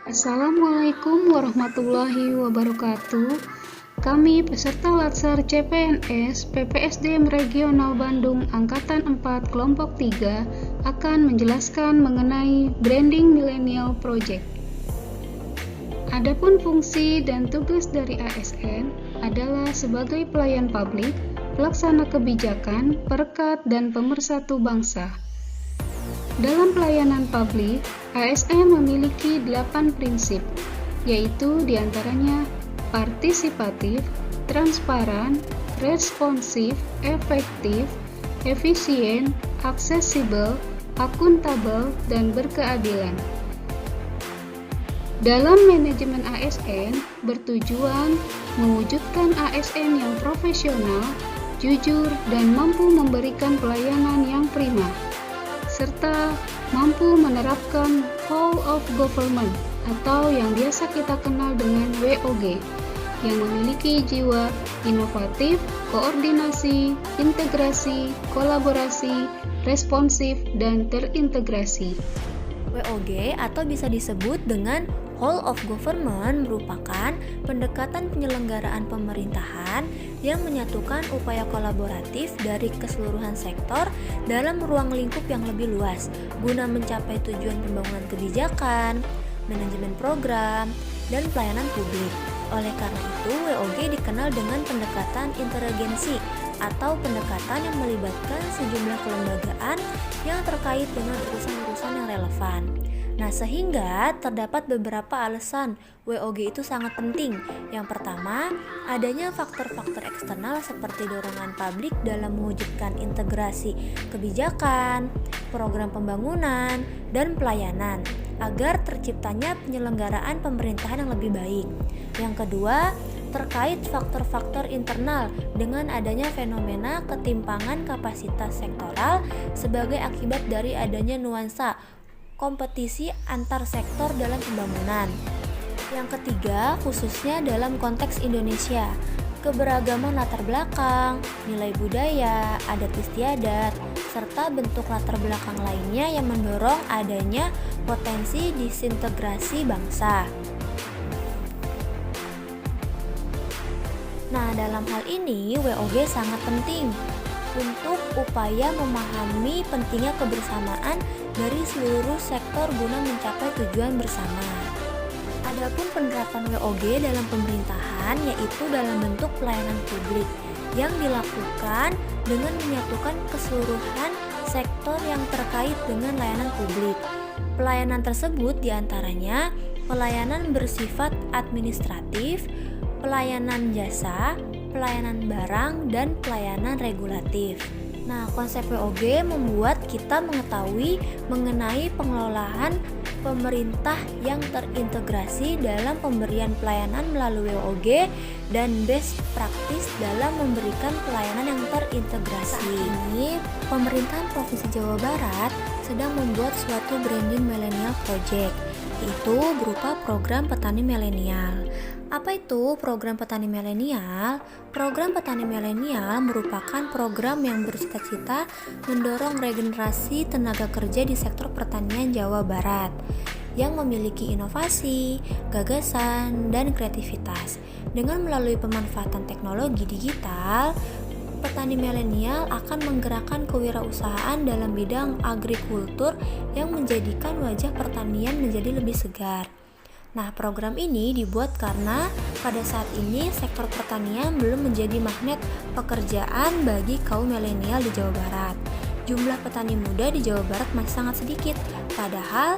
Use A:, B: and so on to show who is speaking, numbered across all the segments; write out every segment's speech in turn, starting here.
A: Assalamualaikum warahmatullahi wabarakatuh. Kami peserta Latsar CPNS PPSDM Regional Bandung Angkatan 4 Kelompok 3 akan menjelaskan mengenai Branding Millennial Project. Adapun fungsi dan tugas dari ASN adalah sebagai pelayan publik, pelaksana kebijakan, perekat, dan pemersatu bangsa. Dalam pelayanan publik, ASN memiliki 8 prinsip, yaitu diantaranya partisipatif, transparan, responsif, efektif, efisien, aksesibel, akuntabel, dan berkeadilan. Dalam manajemen ASN bertujuan mewujudkan ASN yang profesional, jujur, dan mampu memberikan pelayanan yang prima, serta mampu menerapkan whole of government atau yang biasa kita kenal dengan WOG, yang memiliki jiwa inovatif, koordinasi, integrasi, kolaborasi, responsif, dan terintegrasi.
B: WOG atau bisa disebut dengan Whole of Government merupakan pendekatan penyelenggaraan pemerintahan yang menyatukan upaya kolaboratif dari keseluruhan sektor dalam ruang lingkup yang lebih luas guna mencapai tujuan pembangunan kebijakan, manajemen program, dan pelayanan publik. Oleh karena itu, WOG dikenal dengan pendekatan interagensi atau pendekatan yang melibatkan sejumlah kelembagaan yang terkait dengan urusan-urusan yang relevan. Nah, sehingga terdapat beberapa alasan WOG itu sangat penting. Yang pertama, adanya faktor-faktor eksternal seperti dorongan publik dalam mewujudkan integrasi kebijakan, program pembangunan, dan pelayanan agar terciptanya penyelenggaraan pemerintahan yang lebih baik. Yang kedua, terkait faktor-faktor internal dengan adanya fenomena ketimpangan kapasitas sektoral sebagai akibat dari adanya nuansa kompetisi antar sektor dalam pembangunan. Yang ketiga, khususnya dalam konteks Indonesia, keberagaman latar belakang, nilai budaya, adat istiadat, serta bentuk latar belakang lainnya yang mendorong adanya potensi disintegrasi bangsa. Nah, dalam hal ini WOG sangat penting untuk upaya memahami pentingnya kebersamaan dari seluruh sektor guna mencapai tujuan bersama. Adapun penerapan WOG dalam pemerintahan yaitu dalam bentuk pelayanan publik yang dilakukan dengan menyatukan keseluruhan sektor yang terkait dengan layanan publik. Pelayanan tersebut diantaranya pelayanan bersifat administratif, pelayanan jasa, pelayanan barang, dan pelayanan regulatif. Nah, konsep WOG membuat kita mengetahui mengenai pengelolaan pemerintah yang terintegrasi dalam pemberian pelayanan melalui WOG dan best practice dalam memberikan pelayanan yang terintegrasi. Saat ini, pemerintahan Provinsi Jawa Barat sedang membuat suatu branding millennial project, yaitu berupa program petani milenial. Apa itu program petani milenial? Program petani milenial merupakan program yang bercita-cita mendorong regenerasi tenaga kerja di sektor pertanian Jawa Barat yang memiliki inovasi, gagasan, dan kreativitas. Dengan melalui pemanfaatan teknologi digital, petani milenial akan menggerakkan kewirausahaan dalam bidang agrikultur yang menjadikan wajah pertanian menjadi lebih segar. Nah, program ini dibuat karena pada saat ini sektor pertanian belum menjadi magnet pekerjaan bagi kaum milenial di Jawa Barat. Jumlah petani muda di Jawa Barat masih sangat sedikit, padahal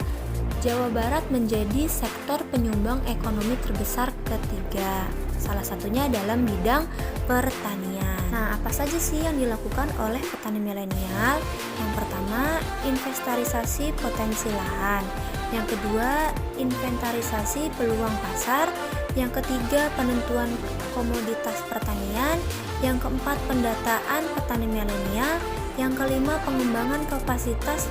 B: Jawa Barat menjadi sektor penyumbang ekonomi terbesar ketiga, salah satunya dalam bidang pertanian. Nah, apa saja sih yang dilakukan oleh petani milenial? Yang pertama, inventarisasi potensi lahan. Yang kedua, inventarisasi peluang pasar. Yang ketiga, penentuan komoditas pertanian. Yang keempat, pendataan petani milenial. Yang kelima, pengembangan kapasitas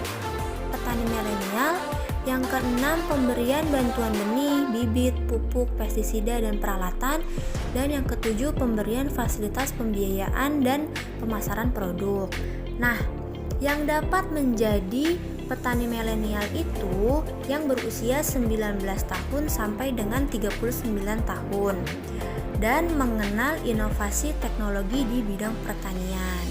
B: petani milenial. Yang keenam, pemberian bantuan benih, bibit, pupuk, pestisida, dan peralatan. Dan yang ketujuh, pemberian fasilitas pembiayaan dan pemasaran produk. Nah, yang dapat menjadi Petani milenial itu yang berusia 19 tahun sampai dengan 39 tahun dan mengenal inovasi teknologi di bidang pertanian.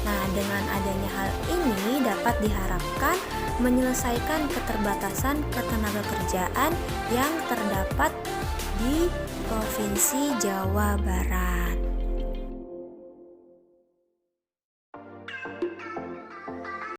B: Nah, dengan adanya hal ini dapat diharapkan menyelesaikan keterbatasan ketenagakerjaan yang terdapat di Provinsi Jawa Barat.